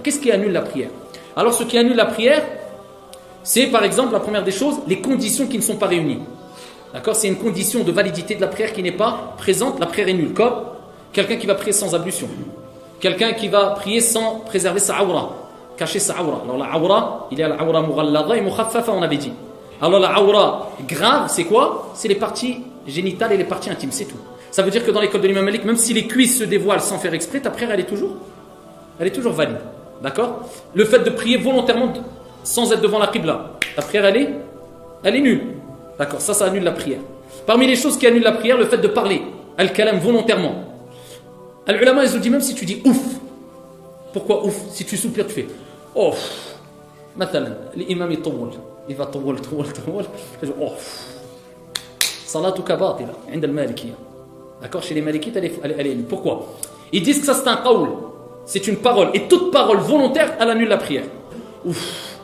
Qu'est-ce qui annule la prière? Alors ce qui annule la prière, c'est par exemple la première des choses, les conditions qui ne sont pas réunies. D'accord? C'est une condition de validité de la prière qui n'est pas présente, la prière est nulle. Comme quelqu'un qui va prier sans ablution, quelqu'un qui va prier sans préserver sa aura, cacher sa aura. Alors la aura, il y a la aura mughallada et mukhaffafa, on avait dit. Alors la aura grave, c'est quoi? C'est les parties génitales et les parties intimes, c'est tout. Ça veut dire que dans l'école de l'imam Malik, même si les cuisses se dévoilent sans faire exprès, ta prière elle est toujours valide. D'accord? Le fait de prier volontairement sans être devant la qibla, ta prière elle est nulle. D'accord? Ça annule la prière. Parmi les choses qui annulent la prière, le fait de parler, al-kalam volontairement. Al-ulama ils ont dit même si tu dis ouf. Pourquoi ouf? Si tu soupires, tu fais ouf. مثلا l'imam il va طول. Oh. Salatuka batila عند المالكية. D'accord? Chez les malikites, elle est nulle. Pourquoi? Ils disent que ça c'est un qawl. C'est une parole. Et toute parole volontaire, elle annule la prière. Ouf.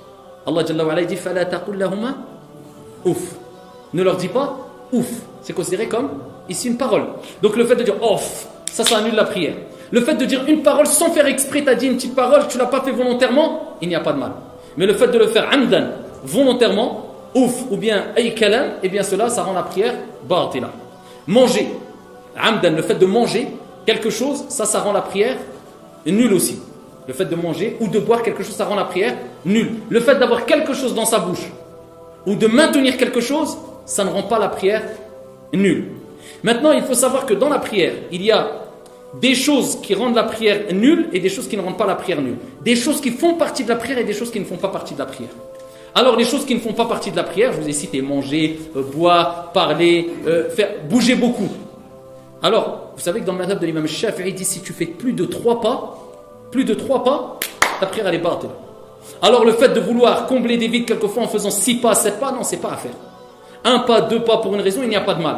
Allah Jalla wa ala dit فَلَا تَقُلْ لَهُمَا ouf. Ne leur dis pas ouf. C'est considéré comme ici une parole. Donc le fait de dire ouf, ça annule la prière. Le fait de dire une parole sans faire exprès, tu as dit une petite parole, tu ne l'as pas fait volontairement, il n'y a pas de mal. Mais le fait de le faire amdan, volontairement, ouf, ou bien ay kalam, eh bien cela, ça rend la prière batila. Manger, amdan, le fait de manger quelque chose, ça rend la prière nulle aussi. Le fait de manger ou de boire quelque chose, ça rend la prière nulle. Le fait d'avoir quelque chose dans sa bouche ou de maintenir quelque chose, ça ne rend pas la prière nulle. Maintenant, il faut savoir que dans la prière, il y a des choses qui rendent la prière nulle et des choses qui ne rendent pas la prière nulle. Des choses qui font partie de la prière et des choses qui ne font pas partie de la prière. Alors, les choses qui ne font pas partie de la prière, je vous ai cité manger, boire, parler, faire bouger beaucoup. Alors, vous savez que dans le madhab de l'imam Shafi'i, il dit si tu fais plus de 3 pas, ta prière elle est batila. Alors, le fait de vouloir combler des vides quelquefois en faisant 6 pas, 7 pas, non, c'est pas à faire. 1 pas, 2 pas pour une raison, il n'y a pas de mal.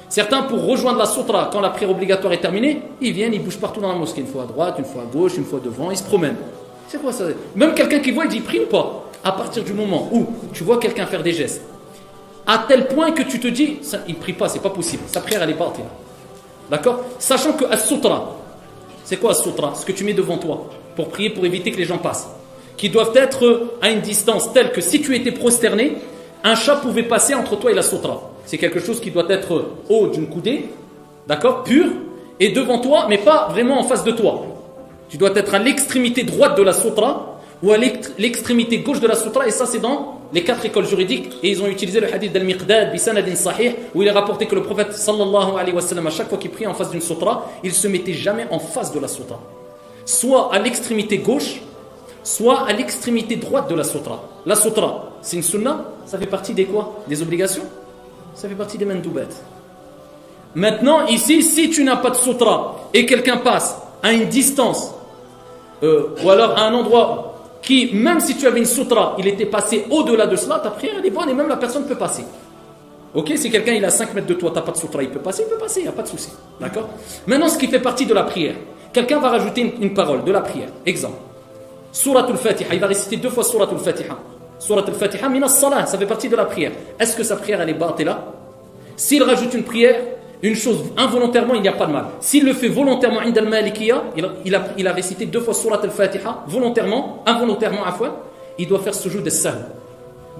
Certains, pour rejoindre la sutra, quand la prière obligatoire est terminée, ils viennent, ils bougent partout dans la mosquée, une fois à droite, une fois à gauche, une fois devant, ils se promènent. C'est quoi ça? Même quelqu'un qui voit, il dit prie ou pas? À partir du moment où tu vois quelqu'un faire des gestes, à tel point que tu te dis, ça, il ne prie pas, c'est pas possible, sa prière elle est batila. D'accord? Sachant que as-sutra, c'est quoi as-sutra? Ce que tu mets devant toi, pour prier, pour éviter que les gens passent. Qui doivent être à une distance telle que si tu étais prosterné, un chat pouvait passer entre toi et la sutra. C'est quelque chose qui doit être haut d'une coudée, d'accord, pur, et devant toi, mais pas vraiment en face de toi. Tu dois être à l'extrémité droite de la sutra ou à l'extrémité gauche de la sutra, et ça c'est dans les 4 écoles juridiques, et ils ont utilisé le hadith d'Al-Miqdad bi sanadin sahih, où il est rapporté que le prophète sallallahu alayhi wa sallam, à chaque fois qu'il priait en face d'une sutra, il se mettait jamais en face de la sutra, soit à l'extrémité gauche, soit à l'extrémité droite de la sutra. La sutra, c'est une sunna, ça fait partie des quoi? Des obligations? Ça fait partie des mandoubat. Maintenant, ici, si tu n'as pas de sutra et quelqu'un passe à une distance ou alors à un endroit qui, même si tu avais une sutra, il était passé au-delà de cela, ta prière elle est bonne et même la personne peut passer. Ok, si quelqu'un il a 5 mètres de toi, tu n'as pas de sutra, il peut passer, il n'y a pas de souci. D'accord? Maintenant, ce qui fait partie de la prière, quelqu'un va rajouter une parole de la prière. Exemple, Suratul Fatiha, il va réciter 2 fois Suratul Fatiha. Surat al-Fatiha, min as-salah, ça fait partie de la prière. Est-ce que sa prière elle est batila? S'il rajoute une prière, une chose involontairement, il n'y a pas de mal. S'il le fait volontairement, inda al-Malikiyya, il a récité 2 fois Surat al-Fatiha, volontairement, involontairement, il doit faire sujoud as-sahl,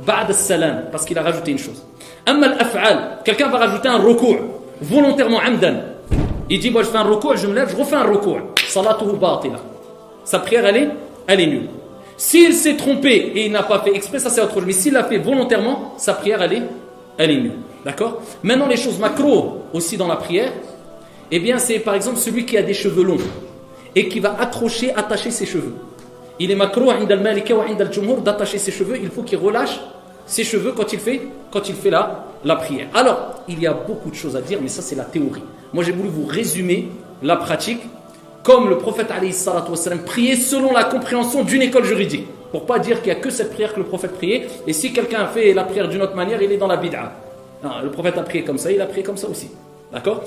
ba'd as-salam, parce qu'il a rajouté une chose. Amma al-af'al, quelqu'un va rajouter un ruku', volontairement, amdan. Il dit, moi je fais un ruku', je me lève, je refais un ruku'. Salatuhu batila. Sa prière elle est nulle. S'il s'est trompé et il n'a pas fait exprès, ça c'est autre chose. Mais s'il l'a fait volontairement, sa prière elle est nulle. D'accord? Maintenant les choses macro aussi dans la prière, eh bien c'est par exemple celui qui a des cheveux longs et qui va attacher ses cheveux. Il est macro inda al-Maliki wa inda al-Jumhur d'attacher ses cheveux, il faut qu'il relâche ses cheveux quand il fait la prière. Alors, il y a beaucoup de choses à dire, mais ça c'est la théorie. Moi j'ai voulu vous résumer la pratique. Comme le prophète alayhi salatu wassalam priait selon la compréhension d'une école juridique. Pour pas dire qu'il n'y a que cette prière que le prophète priait. Et si quelqu'un fait la prière d'une autre manière, il est dans la bid'a. Non, le prophète a prié comme ça, il a prié comme ça aussi. D'accord?